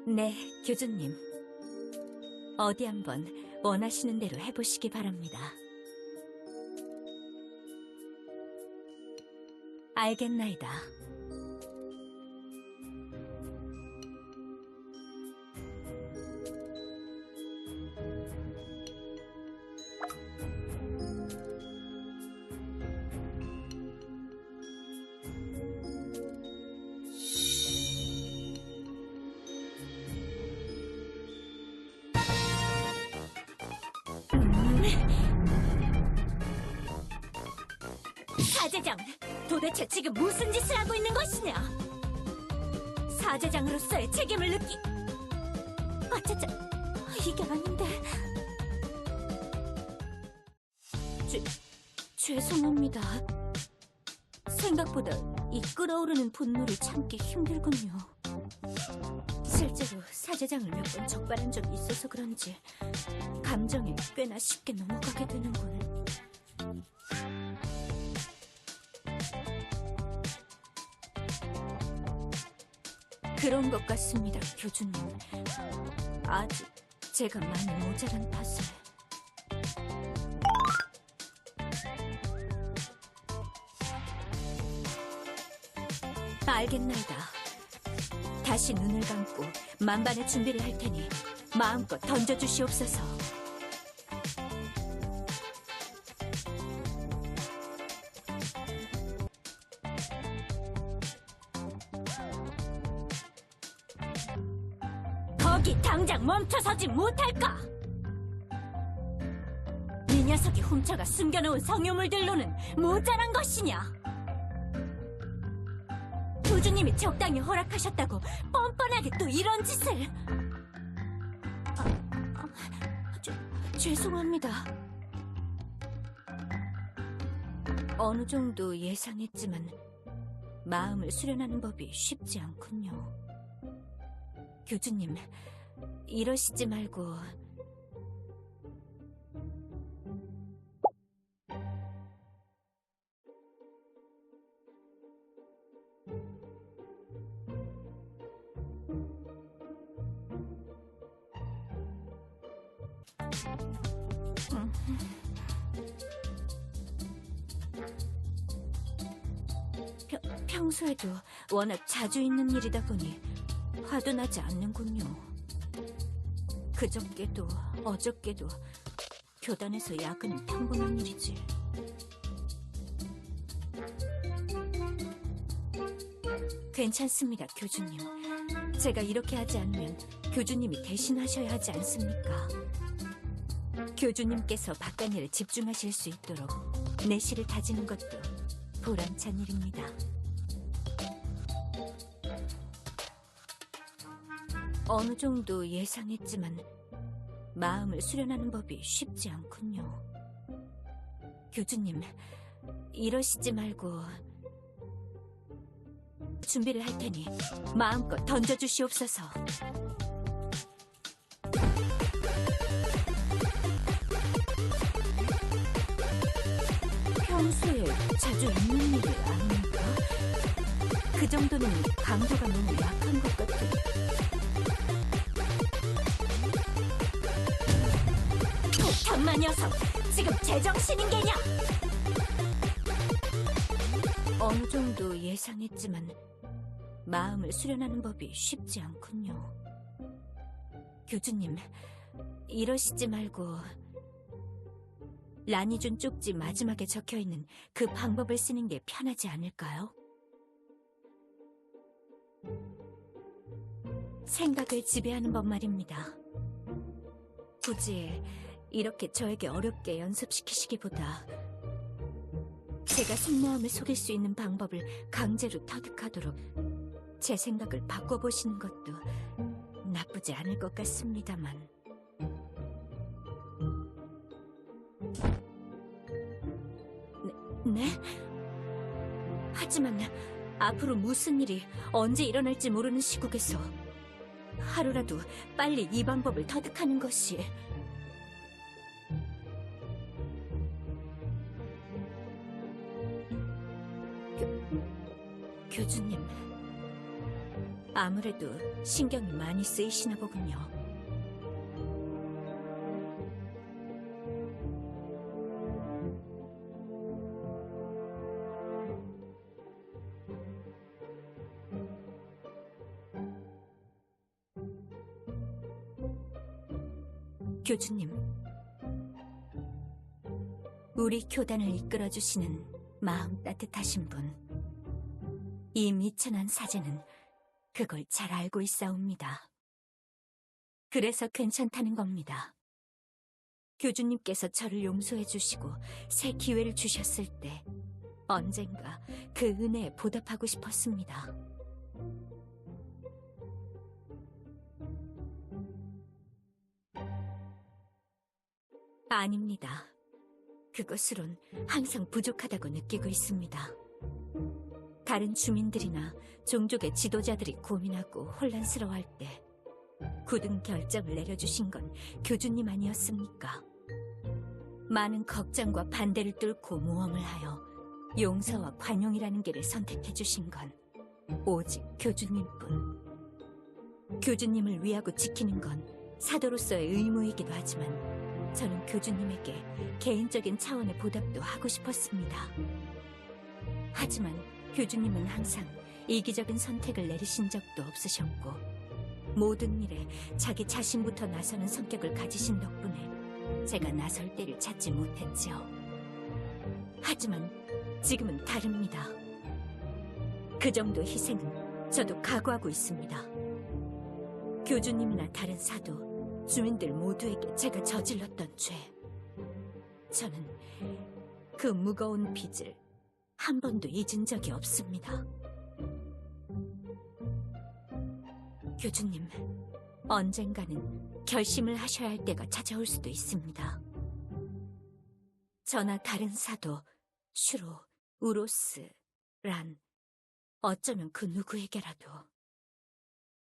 네, 교주님. 어디 한번 원하시는 대로 해보시기 바랍니다. 알겠나이다. 사제장, 도대체 지금 무슨 짓을 하고 있는 것이냐? 사제장으로서의 책임을 느끼... 어쩌자, 이게 아닌데... 죄송합니다. 생각보다 이 끓어오르는 분노를 참기 힘들군요. 실제로 사제장을 몇 번 적발한 적이 있어서 그런지 감정에 꽤나 쉽게 넘어가게 되는군. 그런 것 같습니다, 교주님. 아직 제가 많이 모자란 탓에... 알겠나이다. 다시 눈을 감고 만반의 준비를 할 테니 마음껏 던져주시옵소서. 거기 당장 멈춰서지 못할까? 이 녀석이 훔쳐가 숨겨놓은 성유물들로는 모자란 것이냐? 교주님이 적당히 허락하셨다고 뻔뻔하게 또 이런 짓을... 죄송합니다. 어느 정도 예상했지만 마음을 수련하는 법이 쉽지 않군요. 교주님, 이러시지 말고... 평소에도 워낙 자주 있는 일이다 보니 화도 나지 않는군요. 그저께도 어저께도 교단에서 야근은 평범한 일이지. 괜찮습니다, 교주님. 제가 이렇게 하지 않으면 교주님이 대신하셔야 하지 않습니까? 교주님께서 바깥일에 집중하실 수 있도록 내실을 다지는 것도 보람찬 일입니다. 어느 정도 예상했지만 마음을 수련하는 법이 쉽지 않군요. 교주님, 이러시지 말고... 준비를 할 테니 마음껏 던져주시옵소서. 평소에 자주 있는 일이 아닙니까? 그 정도는 강도가 너무 약한 것 같아. 폭탄마 녀석! 지금 제정신인 게냐? 어느 정도 예상했지만 마음을 수련하는 법이 쉽지 않군요. 교주님, 이러시지 말고... 란이 준 쪽지 마지막에 적혀있는 그 방법을 쓰는 게 편하지 않을까요? 생각을 지배하는 법 말입니다. 굳이 이렇게 저에게 어렵게 연습시키시기보다 제가 속마음을 속일 수 있는 방법을 강제로 터득하도록 제 생각을 바꿔보시는 것도 나쁘지 않을 것 같습니다만. 네? 하지만 앞으로 무슨 일이 언제 일어날지 모르는 시국에서 하루라도 빨리 이 방법을 터득하는 것이... 교주님... 아무래도 신경이 많이 쓰이시나 보군요. 교주님, 우리 교단을 이끌어주시는 마음 따뜻하신 분, 이 미천한 사제는 그걸 잘 알고 있사옵니다. 그래서 괜찮다는 겁니다. 교주님께서 저를 용서해 주시고 새 기회를 주셨을 때 언젠가 그 은혜에 보답하고 싶었습니다. 아닙니다. 그것으론 항상 부족하다고 느끼고 있습니다. 다른 주민들이나 종족의 지도자들이 고민하고 혼란스러워할 때 굳은 결정을 내려주신 건 교주님 아니었습니까? 많은 걱정과 반대를 뚫고 모험을 하여 용서와 관용이라는 길을 선택해 주신 건 오직 교주님뿐. 교주님을 위하고 지키는 건 사도로서의 의무이기도 하지만 저는 교주님에게 개인적인 차원의 보답도 하고 싶었습니다. 하지만 교주님은 항상 이기적인 선택을 내리신 적도 없으셨고 모든 일에 자기 자신부터 나서는 성격을 가지신 덕분에 제가 나설 때를 찾지 못했지요. 하지만 지금은 다릅니다. 그 정도 희생은 저도 각오하고 있습니다. 교주님이나 다른 사도, 주민들 모두에게 제가 저질렀던 죄, 저는 그 무거운 빚을 한 번도 잊은 적이 없습니다. 교주님, 언젠가는 결심을 하셔야 할 때가 찾아올 수도 있습니다. 저나 다른 사도, 슈로, 우로스, 란, 어쩌면 그 누구에게라도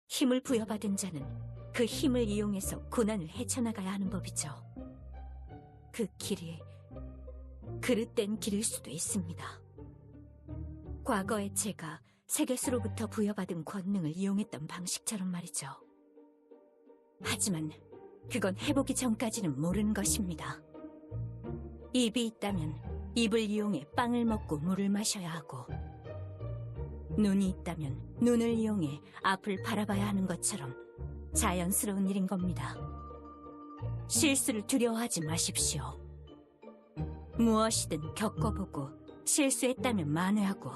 힘을 부여받은 자는 그 힘을 이용해서 고난을 헤쳐나가야 하는 법이죠. 그 길이 그릇된 길일 수도 있습니다. 과거에 제가 세계수로부터 부여받은 권능을 이용했던 방식처럼 말이죠. 하지만 그건 해보기 전까지는 모르는 것입니다. 입이 있다면 입을 이용해 빵을 먹고 물을 마셔야 하고, 눈이 있다면 눈을 이용해 앞을 바라봐야 하는 것처럼 자연스러운 일인 겁니다. 실수를 두려워하지 마십시오. 무엇이든 겪어보고 실수했다면 만회하고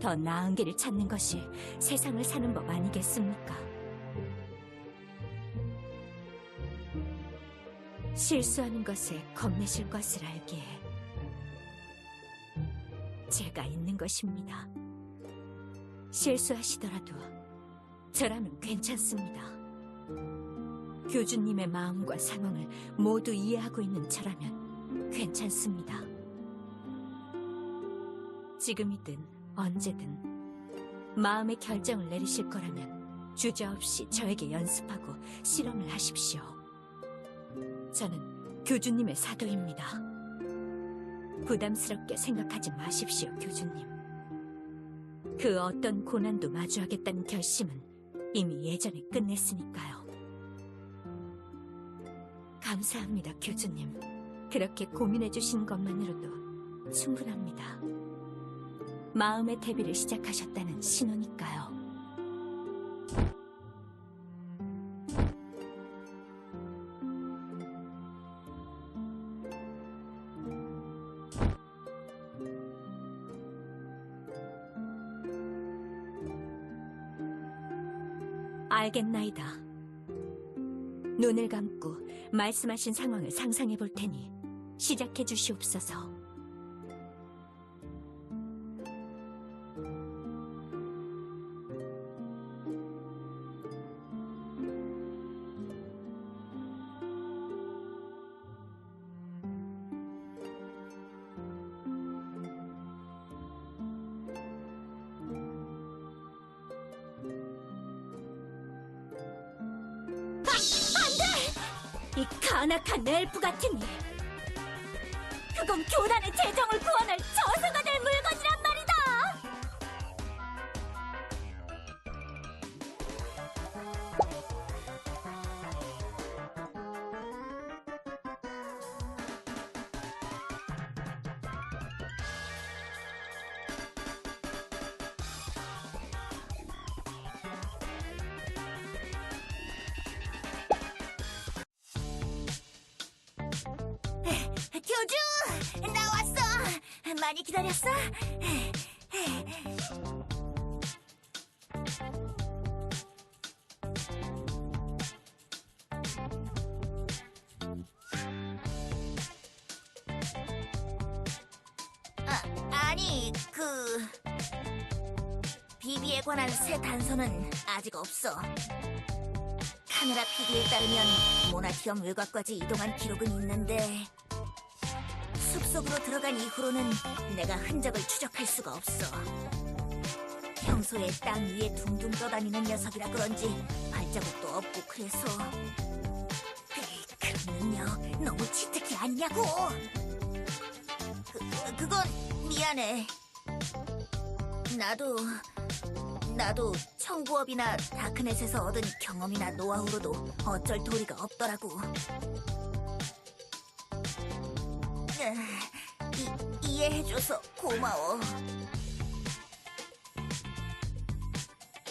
더 나은 길을 찾는 것이 세상을 사는 법 아니겠습니까? 실수하는 것에 겁내실 것을 알기에 제가 있는 것입니다. 실수하시더라도 저라면 괜찮습니다. 교주님의 마음과 상황을 모두 이해하고 있는 저라면 괜찮습니다. 지금이든 언제든 마음의 결정을 내리실 거라면 주저없이 저에게 연습하고 실험을 하십시오. 저는 교주님의 사도입니다. 부담스럽게 생각하지 마십시오, 교주님. 그 어떤 고난도 마주하겠다는 결심은 이미 예전에 끝냈으니까요. 감사합니다, 교주님. 그렇게 고민해 주신 것만으로도 충분합니다. 마음의 대비를 시작하셨다는 신호니까요. 알겠나이다. 눈을 감고 말씀하신 상황을 상상해 볼 테니 시작해 주시옵소서. 이 간악한 엘프 같으니 그건 교단의 재정을 구원할 저수가 될 물건이란 말이다. 많이 기다렸어? 아니, 비비에 관한 새 단서는 아직 없어. 카메라 PD에 따르면 모나티엄 외곽까지 이동한 기록은 있는데 숲속으로 들어간 이후로는 내가 흔적을 추적할 수가 없어. 평소에 땅 위에 둥둥 떠다니는 녀석이라 그런지 발자국도 없고 그래서 그런 능력 너무 치트키 않냐고. 그건 미안해. 나도 청부업이나 다크넷에서 얻은 경험이나 노하우로도 어쩔 도리가 없더라고. 이해해줘서 고마워.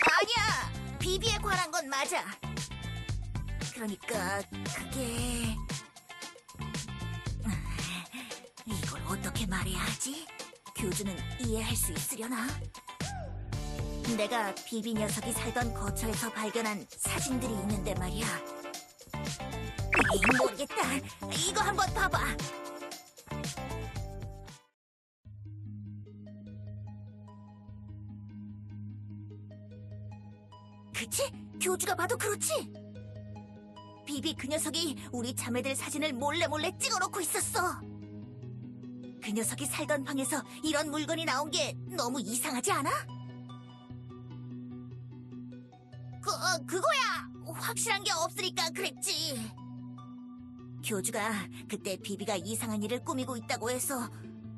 아니야! 비비에 관한 건 맞아. 그러니까 그게... 이걸 어떻게 말해야 하지? 교주는 이해할 수 있으려나? 내가 비비 녀석이 살던 거처에서 발견한 사진들이 있는데 말이야. 모르겠다. 이거 한번 봐봐. 그치? 교주가 봐도 그렇지? 비비 그 녀석이 우리 자매들 사진을 몰래 찍어놓고 있었어. 그 녀석이 살던 방에서 이런 물건이 나온 게 너무 이상하지 않아? 그거야! 확실한 게 없으니까 그랬지. 교주가 그때 비비가 이상한 일을 꾸미고 있다고 해서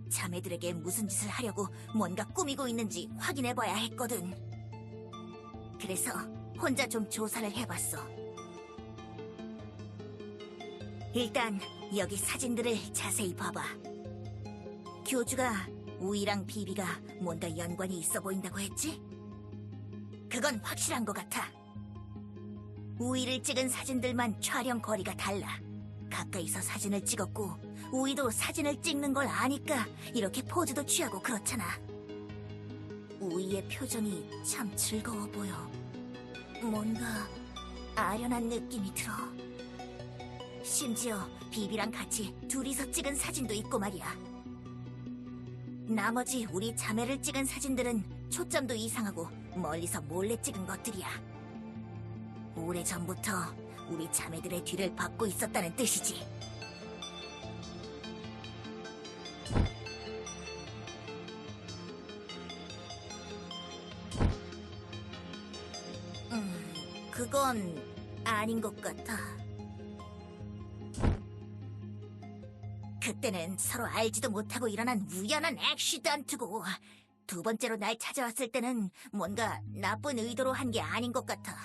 자매들에게 무슨 짓을 하려고 뭔가 꾸미고 있는지 확인해봐야 했거든. 그래서 혼자 좀 조사를 해봤어. 일단 여기 사진들을 자세히 봐봐. 교주가 우이랑 비비가 뭔가 연관이 있어 보인다고 했지? 그건 확실한 것 같아. 우이를 찍은 사진들만 촬영 거리가 달라. 가까이서 사진을 찍었고 우이도 사진을 찍는 걸 아니까 이렇게 포즈도 취하고 그렇잖아. 우이의 표정이 참 즐거워 보여. 뭔가 아련한 느낌이 들어. 심지어 비비랑 같이 둘이서 찍은 사진도 있고 말이야. 나머지 우리 자매를 찍은 사진들은 초점도 이상하고 멀리서 몰래 찍은 것들이야. 오래전부터 우리 자매들의 뒤를 받고 있었다는 뜻이지. 그건 아닌 것 같아. 그때는 서로 알지도 못하고 일어난 우연한 액시던트고 두 번째로 날 찾아왔을 때는 뭔가 나쁜 의도로 한 게 아닌 것 같아.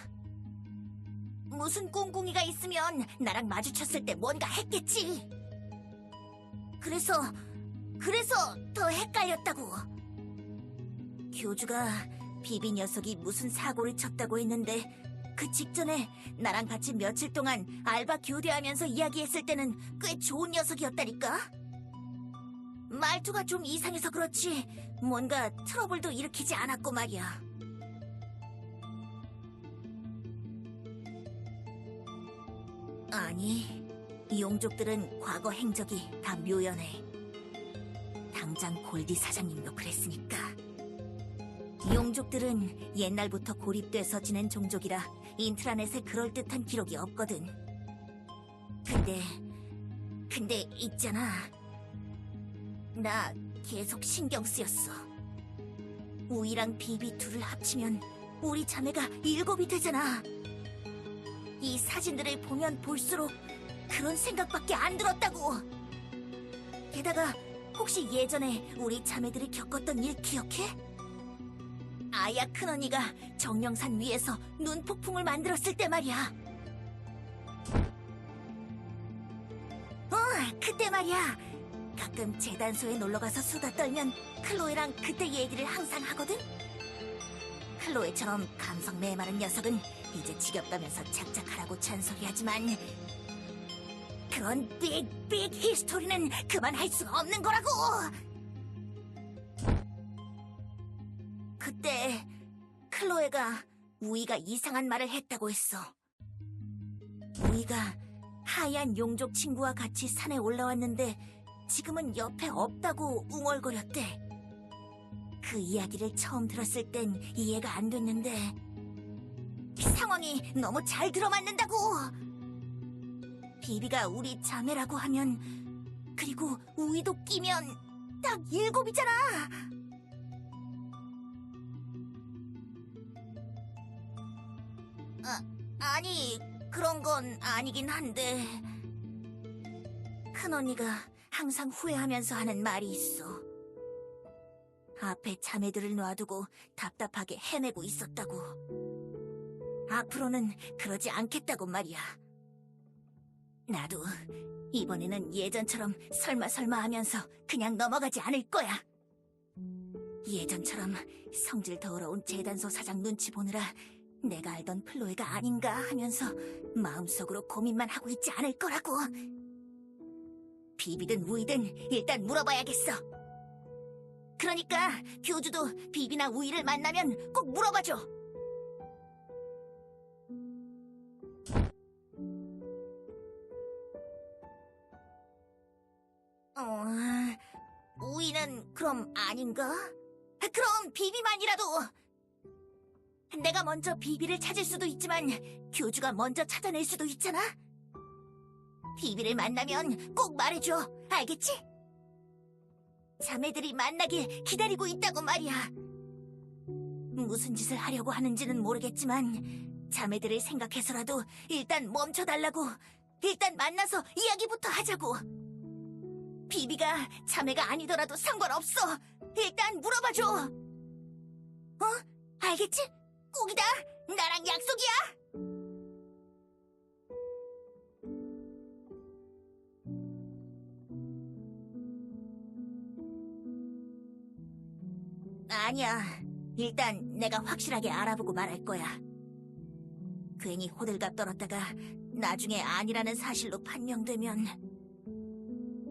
무슨 꿍꿍이가 있으면 나랑 마주쳤을 때 뭔가 했겠지. 그래서 더 헷갈렸다고. 교주가 비비 녀석이 무슨 사고를 쳤다고 했는데 그 직전에 나랑 같이 며칠 동안 알바 교대하면서 이야기했을 때는 꽤 좋은 녀석이었다니까? 말투가 좀 이상해서 그렇지 뭔가 트러블도 일으키지 않았고 말이야. 아니, 용족들은 과거 행적이 다 묘연해. 당장 골디 사장님도 그랬으니까. 용족들은 옛날부터 고립돼서 지낸 종족이라 인트라넷에 그럴듯한 기록이 없거든. 근데 있잖아. 나 계속 신경 쓰였어. 우이랑 비비 둘을 합치면 우리 자매가 7이 되잖아. 이 사진들을 보면 볼수록 그런 생각밖에 안 들었다고. 게다가 혹시 예전에 우리 자매들이 겪었던 일 기억해? 아야 큰언니가 정령산 위에서 눈폭풍을 만들었을 때 말이야. 그때 말이야. 가끔 재단소에 놀러가서 수다 떨면 클로에랑 그때 얘기를 항상 하거든? 클로에처럼 감성 메마른 녀석은 이제 지겹다면서 착착하라고 잔소리하지만 그런 빅 히스토리는 그만할 수가 없는 거라고! 클로에가 우이가 이상한 말을 했다고 했어. 우이가 하얀 용족 친구와 같이 산에 올라왔는데 지금은 옆에 없다고 웅얼거렸대. 그 이야기를 처음 들었을 땐 이해가 안 됐는데 상황이 너무 잘 들어맞는다고. 비비가 우리 자매라고 하면, 그리고 우이도 끼면 딱 7이잖아. 아니, 그런 건 아니긴 한데 큰언니가 항상 후회하면서 하는 말이 있어. 앞에 자매들을 놔두고 답답하게 헤매고 있었다고. 앞으로는 그러지 않겠다고 말이야. 나도 이번에는 예전처럼 설마 하면서 그냥 넘어가지 않을 거야. 예전처럼 성질 더러운 재단소 사장 눈치 보느라 내가 알던 플로에가 아닌가 하면서 마음속으로 고민만 하고 있지 않을 거라고. 비비든 우이든 일단 물어봐야겠어. 그러니까 교주도 비비나 우이를 만나면 꼭 물어봐줘. 우이는 그럼 아닌가? 그럼 비비만이라도. 내가 먼저 비비를 찾을 수도 있지만 교주가 먼저 찾아낼 수도 있잖아. 비비를 만나면 꼭 말해줘. 알겠지? 자매들이 만나길 기다리고 있다고 말이야. 무슨 짓을 하려고 하는지는 모르겠지만 자매들을 생각해서라도 일단 멈춰달라고. 일단 만나서 이야기부터 하자고. 비비가 자매가 아니더라도 상관없어. 일단 물어봐줘. 알겠지? 꼭이다. 나랑 약속이야. 아니야. 일단 내가 확실하게 알아보고 말할 거야. 괜히 호들갑 떨었다가 나중에 아니라는 사실로 판명되면.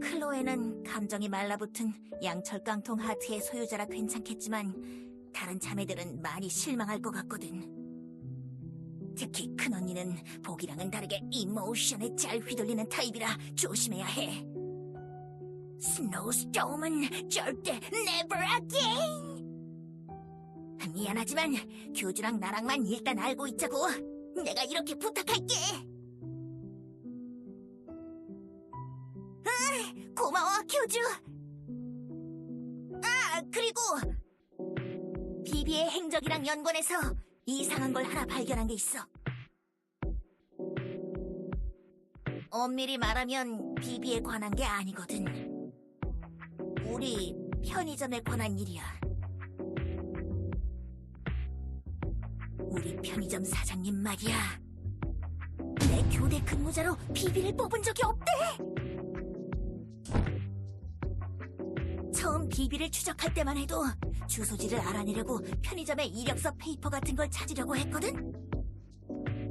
클로에는 감정이 말라붙은 양철깡통 하트의 소유자라 괜찮겠지만 다른 자매들은 많이 실망할 것 같거든. 특히 큰언니는 보기랑은 다르게 이모션에 잘 휘둘리는 타입이라 조심해야 해. 스노우스톰은 절대 never again! 미안하지만 교주랑 나랑만 일단 알고 있자고. 내가 이렇게 부탁할게. 고마워, 교주. 그리고 비비의 행적이랑 연관해서 이상한 걸 하나 발견한 게 있어. 엄밀히 말하면 비비에 관한 게 아니거든. 우리 편의점에 관한 일이야. 우리 편의점 사장님 말이야. 내 교대 근무자로 비비를 뽑은 적이 없대. 처음 비비를 추적할 때만 해도 주소지를 알아내려고 편의점에 이력서 페이퍼 같은 걸 찾으려고 했거든?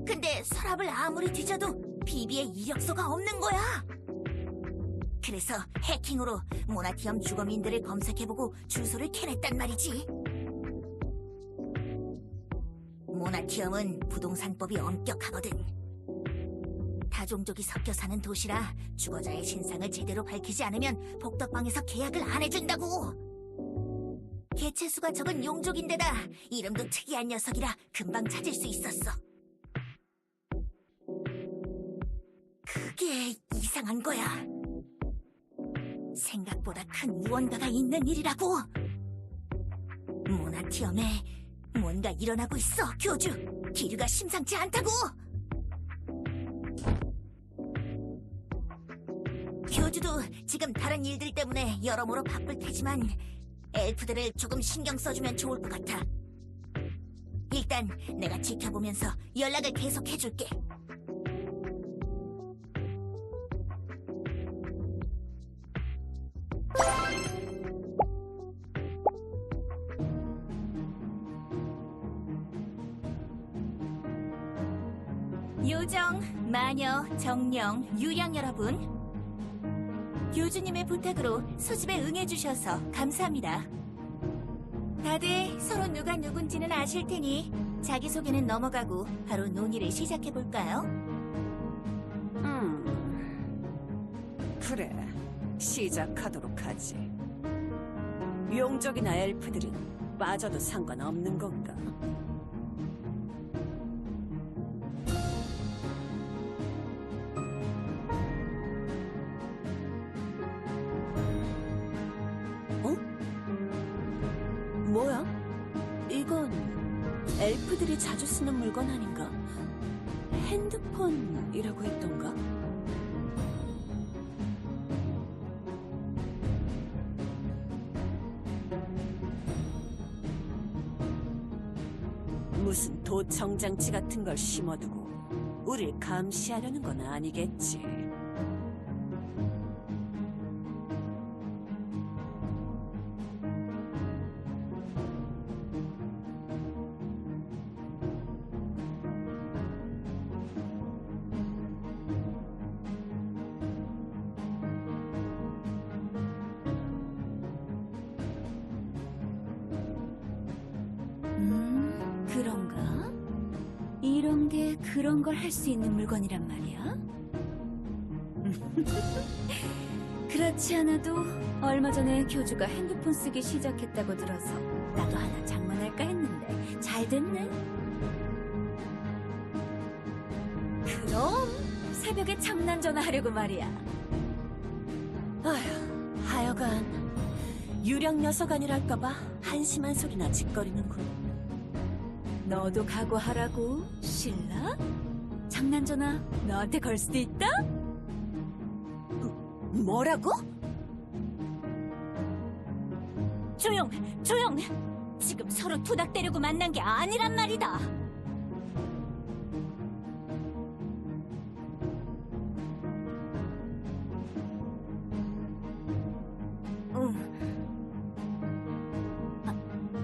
근데 서랍을 아무리 뒤져도 비비의 이력서가 없는 거야. 그래서 해킹으로 모나티엄 주거민들을 검색해보고 주소를 캐냈단 말이지. 모나티엄은 부동산법이 엄격하거든. 다종족이 섞여 사는 도시라 주거자의 신상을 제대로 밝히지 않으면 복덕방에서 계약을 안 해준다고. 개체수가 적은 용족인데다 이름도 특이한 녀석이라 금방 찾을 수 있었어. 그게 이상한 거야. 생각보다 큰 무언가가 있는 일이라고. 모나티엄에 뭔가 일어나고 있어, 교주. 기류가 심상치 않다고. 교주도 지금 다른 일들 때문에 여러모로 바쁠 테지만 엘프들을 조금 신경 써주면 좋을 것 같아. 일단 내가 지켜보면서 연락을 계속해줄게. 요정, 마녀, 정령, 유령 여러분, 교주님의 부탁으로 소집에 응해주셔서 감사합니다. 다들 서로 누가 누군지는 아실 테니 자기소개는 넘어가고 바로 논의를 시작해볼까요? 그래, 시작하도록 하지. 용족이나 엘프들은 빠져도 상관없는 건가? 어? 뭐야? 이건 엘프들이 자주 쓰는 물건 아닌가? 핸드폰이라고 했던가? 무슨 도청장치 같은 걸 심어두고 우릴 감시하려는 건 아니겠지. 그런가? 이런 게 그런 걸 할 수 있는 물건이란 말이야? 그렇지 않아도 얼마 전에 교주가 핸드폰 쓰기 시작했다고 들어서 나도 하나 장만할까 했는데 잘 됐네. 그럼 새벽에 장난 전화하려고 말이야. 아휴, 하여간 유령 녀석 아니랄까봐 한심한 소리나 짓거리는군. 너도 각오하라고, 신라? 장난 전화 너한테 걸 수도 있다? 뭐라고? 조용! 조용! 지금 서로 투닥대려고 만난 게 아니란 말이다.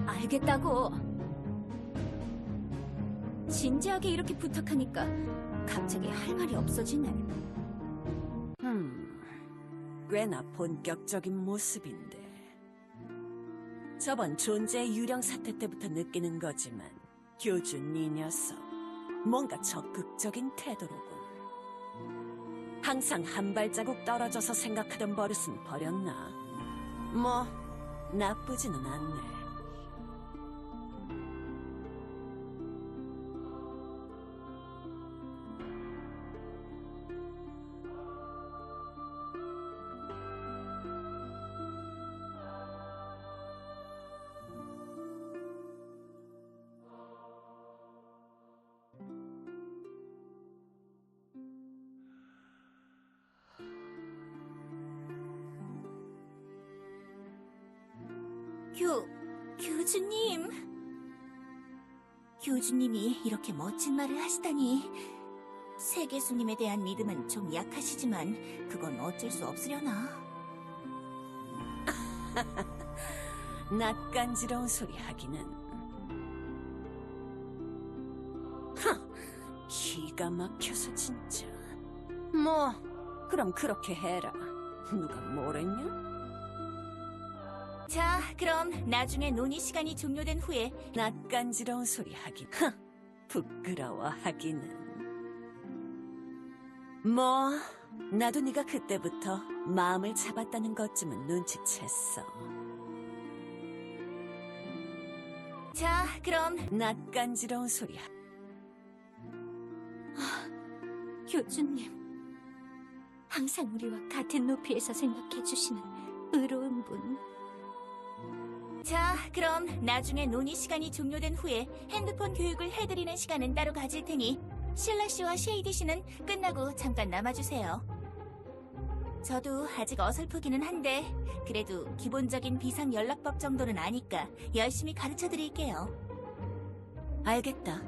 알겠다고. 진지하게 이렇게 부탁하니까 갑자기 할 말이 없어지네. 꽤나 본격적인 모습인데. 저번 존재의 유령 사태 때부터 느끼는 거지만 교준 이 녀석 뭔가 적극적인 태도로군. 항상 한 발자국 떨어져서 생각하던 버릇은 버렸나? 뭐 나쁘지는 않네. 교주님. 교주님이 이렇게 멋진 말을 하시다니. 세계수님에 대한 믿음은 좀 약하시지만 그건 어쩔 수 없으려나. 낯간지러운 소리 하기는. 기가 막혀서 진짜. 뭐 그럼 그렇게 해라. 누가 뭐랬냐? 자, 그럼 나중에 논의 시간이 종료된 후에 낯간지러운 소리 하긴. 부끄러워 하기는. 뭐 나도 네가 그때부터 마음을 잡았다는 것쯤은 눈치챘어. 자, 그럼 낯간지러운 소리 교주님, 항상 우리와 같은 높이에서 생각해주시는 의로운 분. 자, 그럼 나중에 논의 시간이 종료된 후에 핸드폰 교육을 해드리는 시간은 따로 가질 테니 실라 씨와 쉐이디 씨는 끝나고 잠깐 남아주세요. 저도 아직 어설프기는 한데 그래도 기본적인 비상 연락법 정도는 아니까 열심히 가르쳐 드릴게요. 알겠다.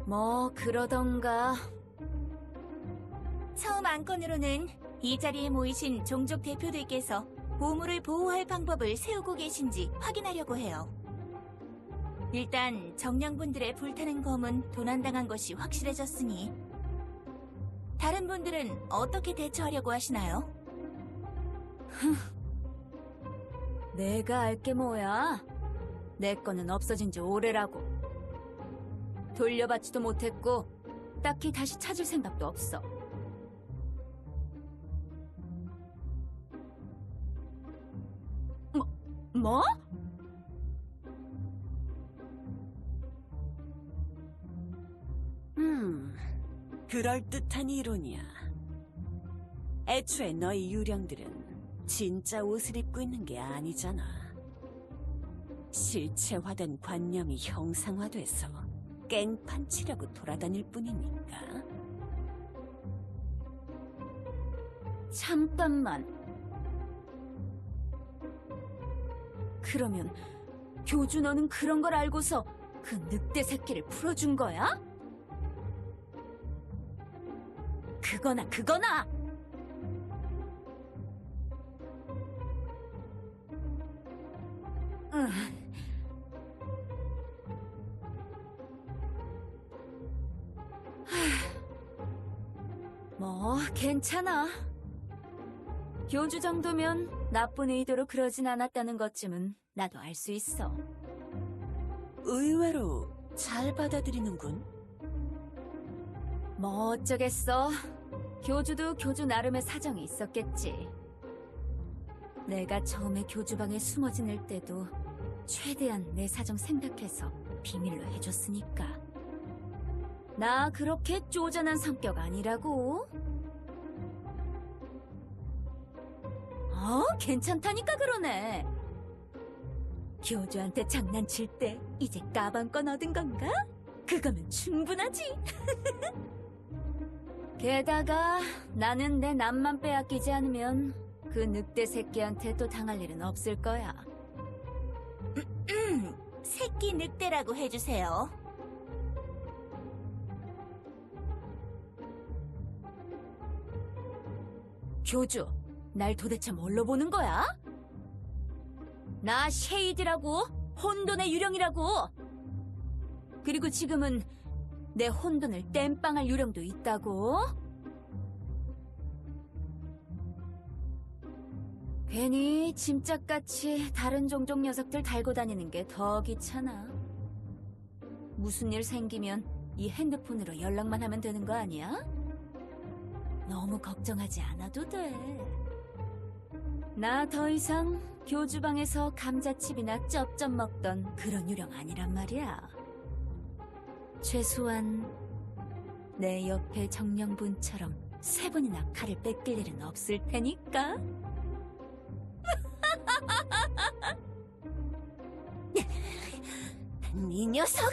뭐 그러던가. 처음 안건으로는 이 자리에 모이신 종족 대표들께서 보물을 보호할 방법을 세우고 계신지 확인하려고 해요. 일단 정령분들의 불타는 검은 도난당한 것이 확실해졌으니 다른 분들은 어떻게 대처하려고 하시나요? 내가 알게 뭐야? 내 거는 없어진 지 오래라고. 돌려받지도 못했고 딱히 다시 찾을 생각도 없어. 뭐? 그럴듯한 이론이야. 애초에 너희 유령들은 진짜 옷을 입고 있는 게 아니잖아. 실체화된 관념이 형상화돼서 깽판 치려고 돌아다닐 뿐이니까. 잠깐만. 그러면 교주 너는 그런 걸 알고서 그 늑대 새끼를 풀어준 거야? 그거나! 뭐, 괜찮아. 교주 정도면 나쁜 의도로 그러진 않았다는 것쯤은 나도 알 수 있어. 의외로 잘 받아들이는군. 뭐 어쩌겠어. 교주도 교주 나름의 사정이 있었겠지. 내가 처음에 교주방에 숨어 지낼 때도 최대한 내 사정 생각해서 비밀로 해줬으니까. 나 그렇게 쪼잔한 성격 아니라고. 괜찮다니까 그러네. 교주한테 장난칠 때 이제 까방권 얻은 건가? 그거면 충분하지. 게다가 나는 내 남만 빼앗기지 않으면 그 늑대 새끼한테 또 당할 일은 없을 거야. 새끼 늑대라고 해주세요. 교주, 날 도대체 뭘로 보는 거야? 나 쉐이드라고, 혼돈의 유령이라고. 그리고 지금은 내 혼돈을 땜빵할 유령도 있다고. 괜히 짐짝같이 다른 종족 녀석들 달고 다니는 게 더 귀찮아. 무슨 일 생기면 이 핸드폰으로 연락만 하면 되는 거 아니야? 너무 걱정하지 않아도 돼. 나 더 이상 교주방에서 감자칩이나 쩝쩝 먹던 그런 유령 아니란 말이야. 최소한 내 옆에 정령분처럼 3번이나 칼을 뺏길 일은 없을 테니까. 이 녀석!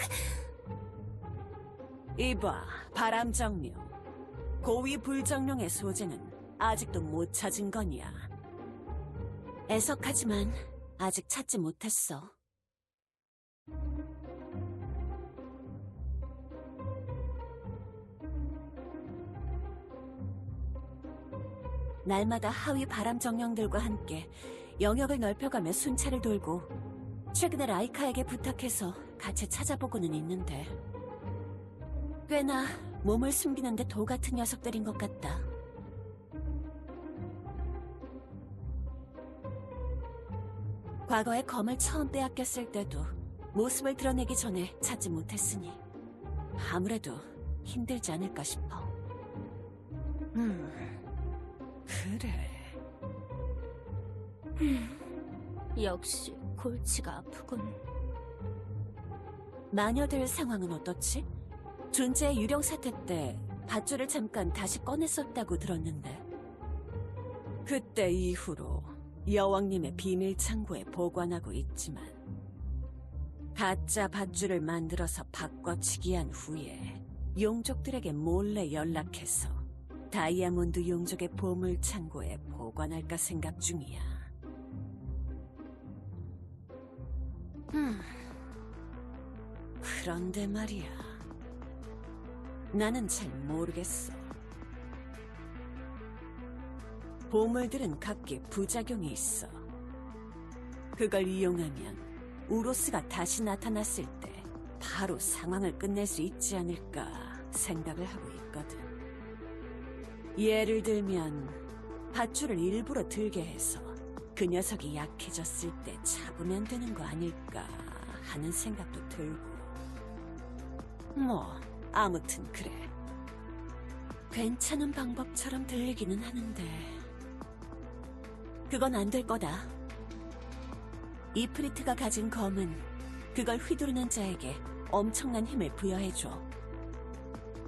이봐, 바람정령. 고위 불정령의 소재는 아직도 못 찾은 거냐? 애석하지만 아직 찾지 못했어. 날마다 하위 바람정령들과 함께 영역을 넓혀가며 순찰을 돌고 최근에 라이카에게 부탁해서 같이 찾아보고는 있는데 꽤나 몸을 숨기는데 도 같은 녀석들인 것 같다. 과거에 검을 처음 빼앗겼을 때도 모습을 드러내기 전에 찾지 못했으니 아무래도 힘들지 않을까 싶어. 그래. 역시 골치가 아프군. 마녀들 상황은 어떻지? 존재의 유령 사태 때 밧줄을 잠깐 다시 꺼냈었다고 들었는데 그때 이후로 여왕님의 비밀 창고에 보관하고 있지만 가짜 밧줄을 만들어서 바꿔치기 한 후에 용족들에게 몰래 연락해서 다이아몬드 용족의 보물 창고에 보관할까 생각 중이야. 그런데 말이야. 나는 잘 모르겠어. 보물들은 각기 부작용이 있어. 그걸 이용하면 우로스가 다시 나타났을 때 바로 상황을 끝낼 수 있지 않을까 생각을 하고 있거든. 예를 들면 밧줄을 일부러 들게 해서 그 녀석이 약해졌을 때 잡으면 되는 거 아닐까 하는 생각도 들고. 뭐 아무튼 그래. 괜찮은 방법처럼 들리기는 하는데 그건 안 될 거다. 이프리트가 가진 검은 그걸 휘두르는 자에게 엄청난 힘을 부여해줘.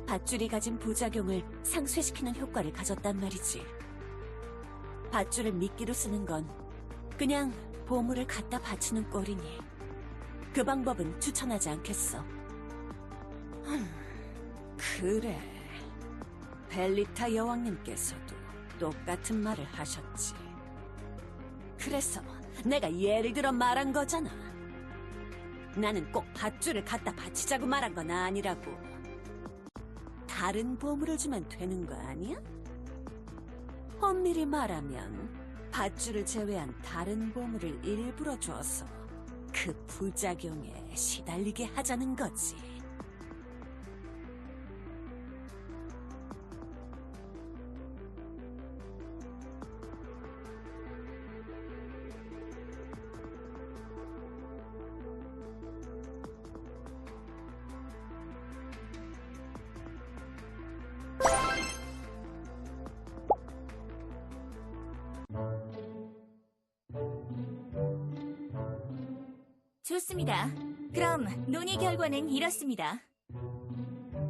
밧줄이 가진 부작용을 상쇄시키는 효과를 가졌단 말이지. 밧줄을 미끼로 쓰는 건 그냥 보물을 갖다 바치는 꼴이니 그 방법은 추천하지 않겠어. 그래. 벨리타 여왕님께서도 똑같은 말을 하셨지. 그래서 내가 예를 들어 말한 거잖아. 나는 꼭 밧줄을 갖다 바치자고 말한 건 아니라고. 다른 보물을 주면 되는 거 아니야? 엄밀히 말하면 밧줄을 제외한 다른 보물을 일부러 줘서 그 부작용에 시달리게 하자는 거지. 좋습니다. 그럼 논의 결과는 이렇습니다.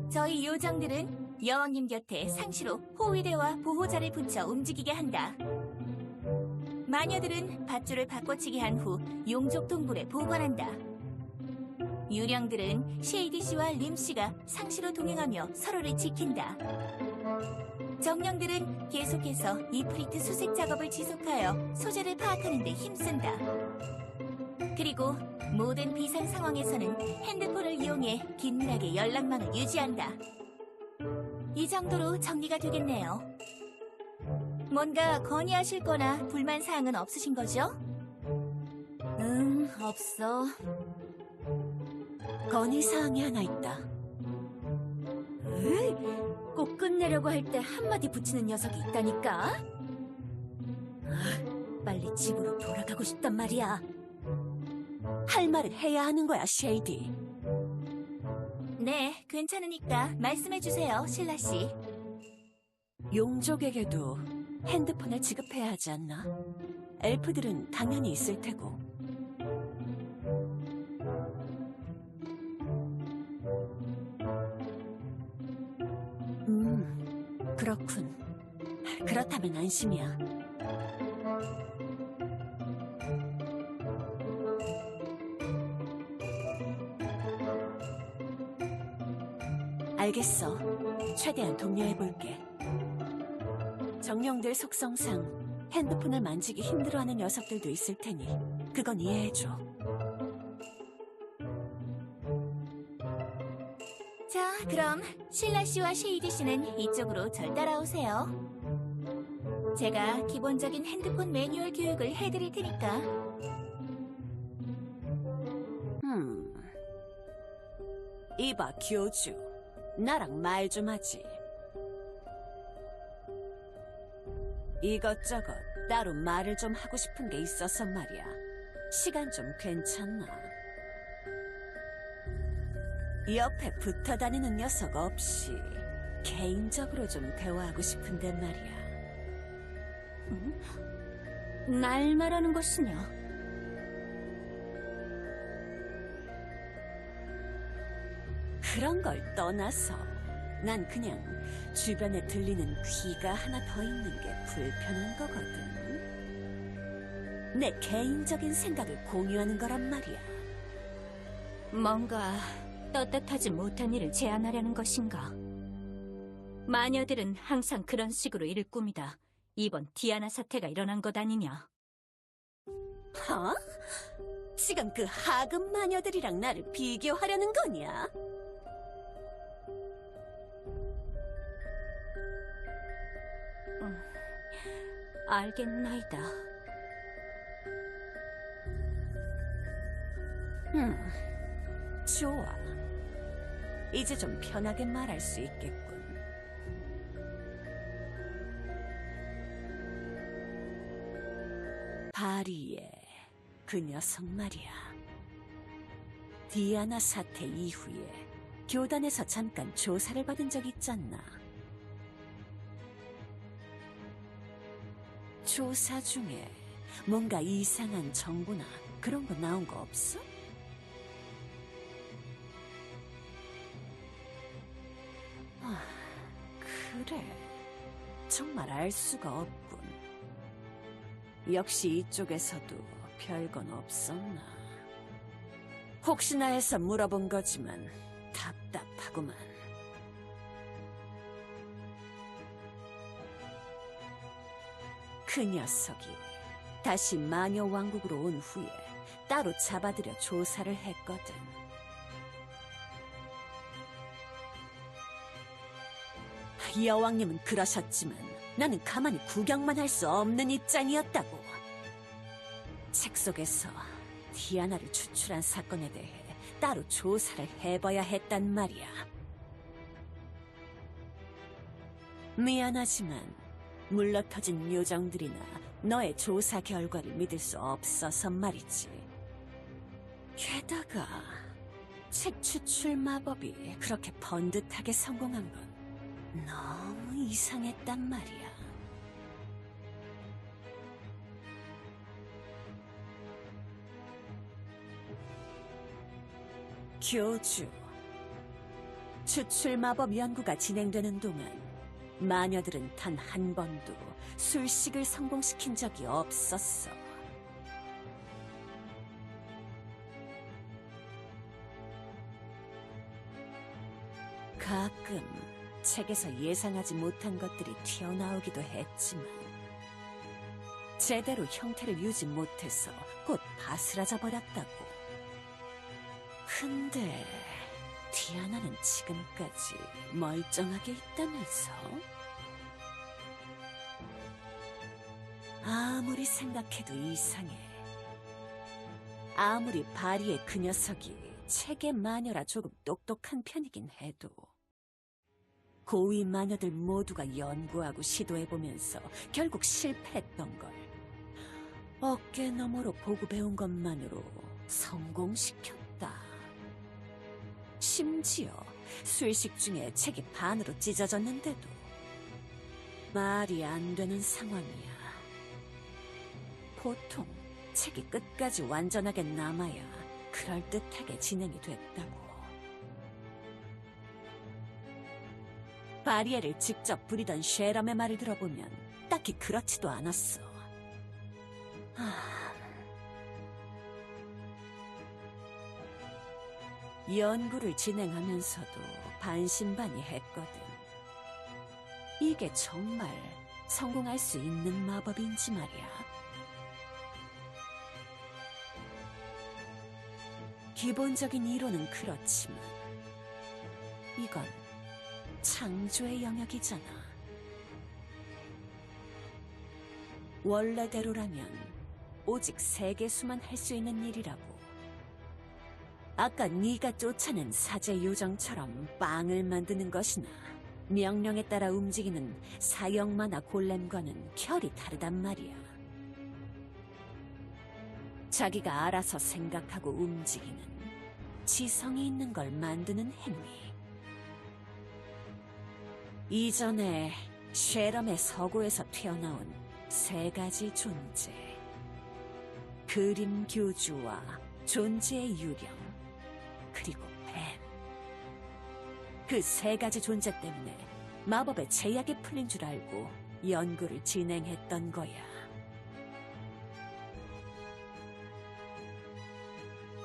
저희 요정들은 여왕님 곁에 상시로 호위대와 보호자를 붙여 움직이게 한다. 마녀들은 밧줄을 바꿔치기 한 후 용족 동굴에 보관한다. 유령들은 쉐이디 씨와 림 씨가 상시로 동행하며 서로를 지킨다. 정령들은 계속해서 이프리트 수색 작업을 지속하여 소재를 파악하는 데 힘쓴다. 그리고 모든 비상 상황에서는 핸드폰을 이용해 긴밀하게 연락망을 유지한다. 이 정도로 정리가 되겠네요. 뭔가 건의하실 거나 불만 사항은 없으신 거죠? 없어. 건의 사항이 하나 있다. 꼭 끝내려고 할 때 한마디 붙이는 녀석이 있다니까? 빨리 집으로 돌아가고 싶단 말이야. 할 말을 해야 하는 거야, 쉐이디. 네, 괜찮으니까 말씀해주세요, 신라 씨. 용족에게도 핸드폰을 지급해야 하지 않나? 엘프들은 당연히 있을 테고. 그렇군. 그렇다면 안심이야. 알겠어. 최대한 독려해볼게. 정령들 속성상 핸드폰을 만지기 힘들어하는 녀석들도 있을 테니 그건 이해해줘. 자, 그럼 신라 씨와 쉐이디 씨는 이쪽으로 절 따라오세요. 제가 기본적인 핸드폰 매뉴얼 교육을 해드릴 테니까. 이봐, 교주. 나랑 말 좀 하지. 이것저것 따로 말을 좀 하고 싶은 게 있어서 말이야. 시간 좀 괜찮나? 옆에 붙어 다니는 녀석 없이 개인적으로 좀 대화하고 싶은데 말이야. 날 말하는 것이냐? 그런 걸 떠나서 난 그냥 주변에 들리는 귀가 하나 더 있는 게 불편한 거거든. 내 개인적인 생각을 공유하는 거란 말이야. 뭔가 떳떳하지 못한 일을 제안하려는 것인가? 마녀들은 항상 그런 식으로 일을 꾸미다 이번 디아나 사태가 일어난 것 아니냐? 어? 지금 그 하급 마녀들이랑 나를 비교하려는 거냐? 알겠나이다. 좋아. 이제 좀 편하게 말할 수 있겠군. 바리에 그 녀석 말이야. 디아나 사태 이후에 교단에서 잠깐 조사를 받은 적 있잖아. 조사 중에 뭔가 이상한 정보나 그런 거 나온 거 없어? 아, 그래. 정말 알 수가 없군. 역시 이쪽에서도 별건 없었나. 혹시나 해서 물어본 거지만 답답하구만. 그 녀석이 다시 마녀 왕국으로 온 후에 따로 잡아들여 조사를 했거든. 여왕님은 그러셨지만 나는 가만히 구경만 할 수 없는 입장이었다고. 책 속에서 디아나를 추출한 사건에 대해 따로 조사를 해봐야 했단 말이야. 미안하지만 물러터진 요정들이나 너의 조사 결과를 믿을 수 없어서 말이지. 게다가 책 추출 마법이 그렇게 번듯하게 성공한 건 너무 이상했단 말이야. 교주, 추출 마법 연구가 진행되는 동안 마녀들은 단 한 번도 술식을 성공시킨 적이 없었어. 가끔 책에서 예상하지 못한 것들이 튀어나오기도 했지만 제대로 형태를 유지 못해서 곧 바스라져 버렸다고. 근데 디아나는 지금까지 멀쩡하게 있다면서? 아무리 생각해도 이상해. 아무리 바리의 그 녀석이 책의 마녀라 조금 똑똑한 편이긴 해도 고위 마녀들 모두가 연구하고 시도해보면서 결국 실패했던 걸 어깨너머로 보고 배운 것만으로 성공시켰다. 심지어 술식 중에 책이 반으로 찢어졌는데도 말이 안 되는 상황이야. 보통 책이 끝까지 완전하게 남아야 그럴듯하게 진행이 됐다고. 바리에를 직접 부리던 쉐럼의 말을 들어보면 딱히 그렇지도 않았어. 연구를 진행하면서도 반신반의했거든. 이게 정말 성공할 수 있는 마법인지 말이야. 기본적인 이론은 그렇지만 이건 창조의 영역이잖아. 원래대로라면 오직 세계수만 할 수 있는 일이라고. 아까 네가 쫓아낸 사제 요정처럼 빵을 만드는 것이나 명령에 따라 움직이는 사형마나 골렘과는 결이 다르단 말이야. 자기가 알아서 생각하고 움직이는 지성이 있는 걸 만드는 행위. 이전에 쉐럼의 서고에서 튀어나온 세 가지 존재. 그림 교주와 존재의 유령, 그리고 뱀. 그 세 가지 존재 때문에 마법의 제약이 풀린 줄 알고 연구를 진행했던 거야.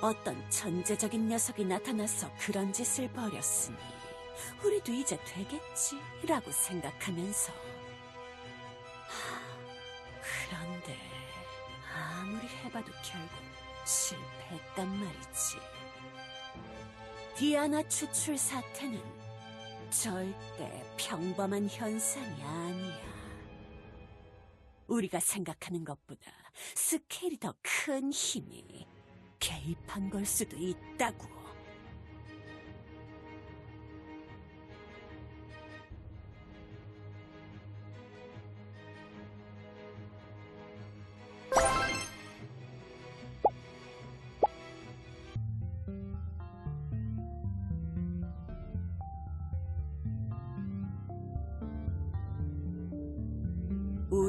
어떤 천재적인 녀석이 나타나서 그런 짓을 벌였으니 우리도 이제 되겠지라고 생각하면서. 그런데 아무리 해봐도 결국 실패했단 말이지. 디아나 추출 사태는 절대 평범한 현상이 아니야. 우리가 생각하는 것보다 스케일이 더 큰 힘이 개입한 걸 수도 있다고.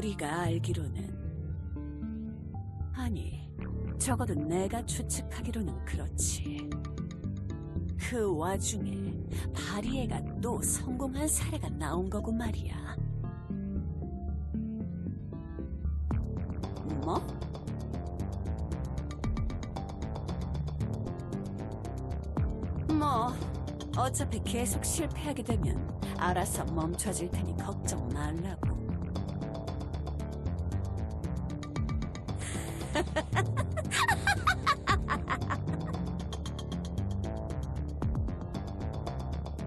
우리가 알기로는, 아니, 적어도 내가 추측하기로는 그렇지. 그 와중에 바리에가 또 성공한 사례가 나온 거고 말이야. 뭐? 뭐, 어차피 계속 실패하게 되면 알아서 멈춰질 테니 걱정 말라고.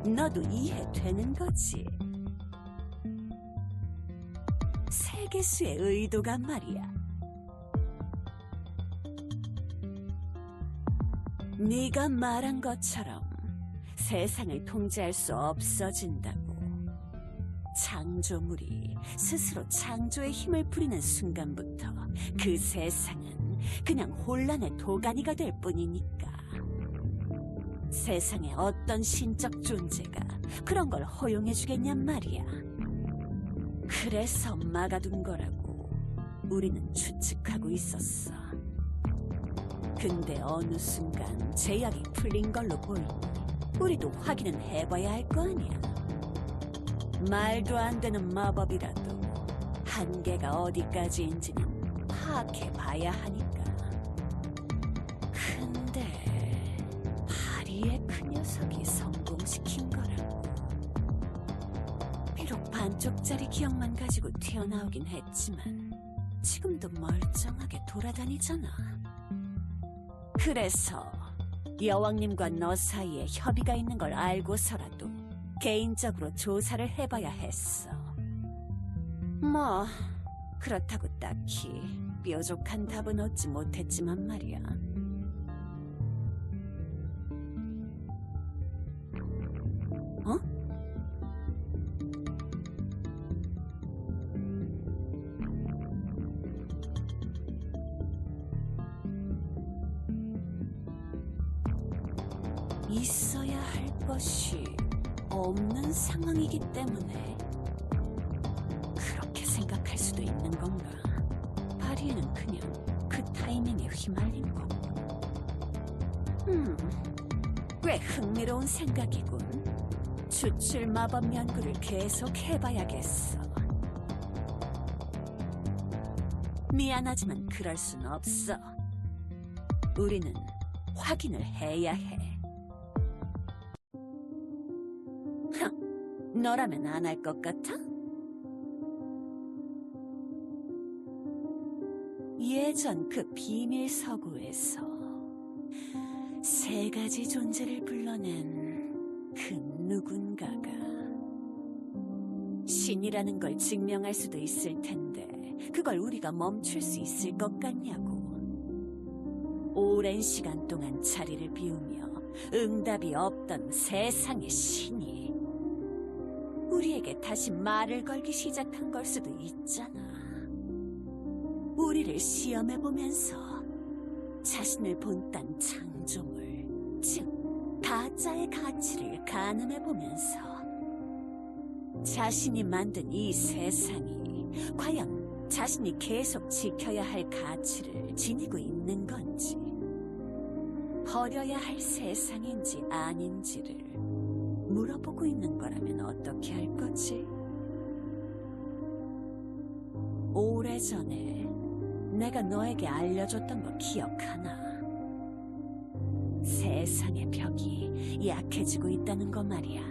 너도 이해되는 거지? 세계수의 의도가 말이야. 네가 말한 것처럼 세상을 통제할 수 없어진다고. 창조물이 스스로 창조의 힘을 부리는 순간부터 그 세상은 그냥 혼란의 도가니가 될 뿐이니까. 세상에 어떤 신적 존재가 그런 걸 허용해주겠냔 말이야. 그래서 막아둔 거라고 우리는 추측하고 있었어. 근데 어느 순간 제약이 풀린 걸로 보이니 우리도 확인은 해봐야 할 거 아니야. 말도 안 되는 마법이라도 한계가 어디까지인지는 파악해봐야 하니까. 근데 바리의 그 녀석이 성공시킨 거라고. 비록 반쪽짜리 기억만 가지고 튀어나오긴 했지만 지금도 멀쩡하게 돌아다니잖아. 그래서 여왕님과 너 사이에 협의가 있는 걸 알고서라도 개인적으로 조사를 해봐야 했어. 뭐 그렇다고 딱히 뾰족한 답은 얻지 못했지만 말이야. 어? 있어야 할 것이 없는 상황이기 때문에 그렇게 생각할 수도 있는 건가? 바리에는 그냥 그 타이밍에 휘말린 거고. 꽤 흥미로운 생각이군. 추출 마법 연구를 계속 해봐야겠어. 미안하지만 그럴 순 없어. 우리는 확인을 해야 해. 너라면 안 할 것 같아? 예전 그 비밀 서구에서 세 가지 존재를 불러낸 그 누군가가 신이라는 걸 증명할 수도 있을 텐데 그걸 우리가 멈출 수 있을 것 같냐고. 오랜 시간 동안 자리를 비우며 응답이 없던 세상의 신이 우리에게 다시 말을 걸기 시작한 걸 수도 있잖아. 우리를 시험해보면서 자신을 본딴 창조물, 즉 가짜의 가치를 가늠해보면서 자신이 만든 이 세상이 과연 자신이 계속 지켜야 할 가치를 지니고 있는 건지, 버려야 할 세상인지 아닌지를 물어보고 있는 거라면 어떻게 할 거지? 오래전에 내가 너에게 알려줬던 거 기억하나? 세상의 벽이 약해지고 있다는 거 말이야.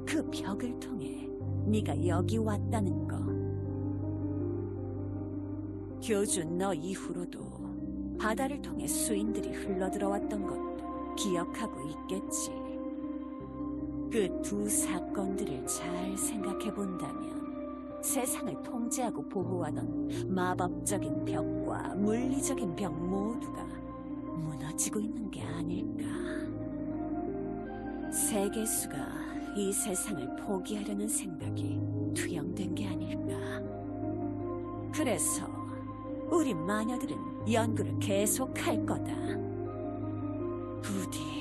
그 벽을 통해 네가 여기 왔다는 거. 교주 너 이후로도 바다를 통해 수인들이 흘러들어왔던 것도 기억하고 있겠지. 그 두 사건들을 잘 생각해 본다면 세상을 통제하고 보호하던 마법적인 벽과 물리적인 벽 모두가 무너지고 있는 게 아닐까. 세계수가 이 세상을 포기하려는 생각이 투영된 게 아닐까. 그래서 우리 마녀들은 연구를 계속할 거다. 부디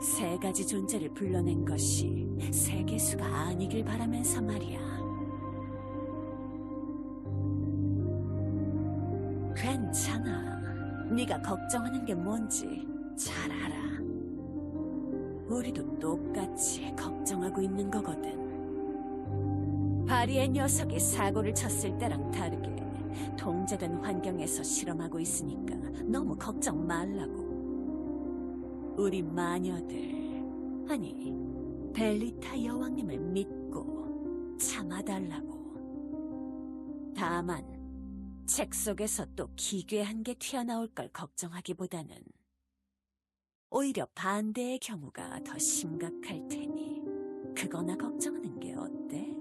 세 가지 존재를 불러낸 것이 세계수가 아니길 바라면서 말이야. 괜찮아. 네가 걱정하는 게 뭔지 잘 알아. 우리도 똑같이 걱정하고 있는 거거든. 바리의 녀석이 사고를 쳤을 때랑 다르게 통제된 환경에서 실험하고 있으니까 너무 걱정 말라고. 우리 마녀들, 아니 벨리타 여왕님을 믿고 참아달라고. 다만 책 속에서 또 기괴한 게 튀어나올 걸 걱정하기보다는 오히려 반대의 경우가 더 심각할 테니 그거나 걱정하는 게 어때?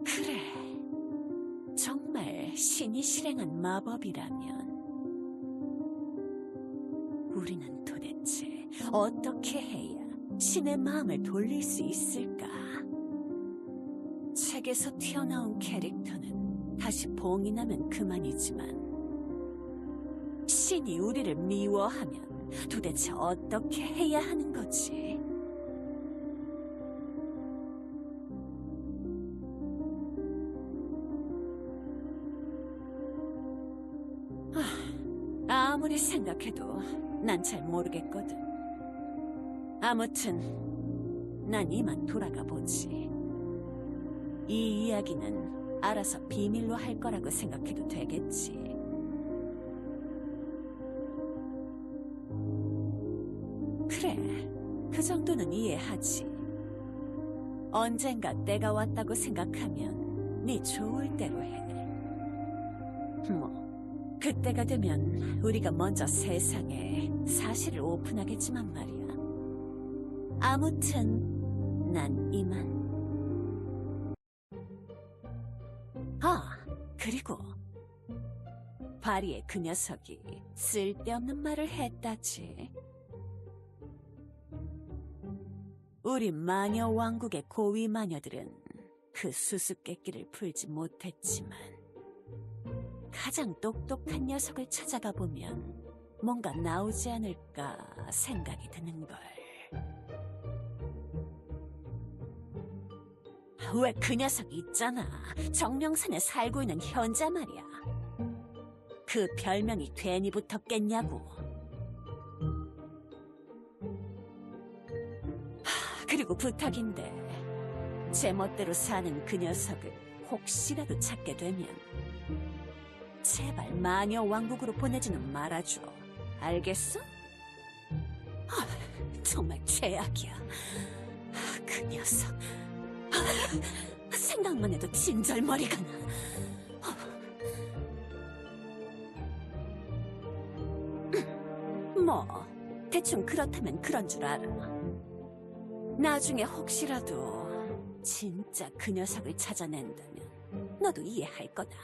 그래, 정말 신이 실행한 마법이라면 우리는 도대체 어떻게 해야 신의 마음을 돌릴 수 있을까? 책에서 튀어나온 캐릭터는 다시 봉이 나면 그만이지만 신이 우리를 미워하면 도대체 어떻게 해야 하는 거지? 아무리 생각해도 난 잘 모르겠거든. 아무튼 난 이만 돌아가 보지. 이 이야기는 알아서 비밀로 할 거라고 생각해도 되겠지. 그래, 그 정도는 이해하지. 언젠가 때가 왔다고 생각하면 네 좋을 대로 해. 그때가 되면 우리가 먼저 세상에 사실을 오픈하겠지만 말이야. 아무튼 난 이만. 그리고 바리의 그 녀석이 쓸데없는 말을 했다지. 우리 마녀 왕국의 고위 마녀들은 그 수수께끼를 풀지 못했지만 가장 똑똑한 녀석을 찾아가 보면 뭔가 나오지 않을까 생각이 드는걸. 왜 그 녀석이 있잖아. 정령산에 살고 있는 현자 말이야. 그 별명이 괜히 붙었겠냐고. 그리고 부탁인데 제멋대로 사는 그 녀석을 혹시라도 찾게 되면 제발 마녀 왕국으로 보내지는 말아줘. 알겠어? 정말 최악이야. 그 녀석. 생각만 해도 진절머리가 나. 대충 그렇다면 그런 줄 알아. 나중에 혹시라도 진짜 그 녀석을 찾아낸다면 너도 이해할 거다.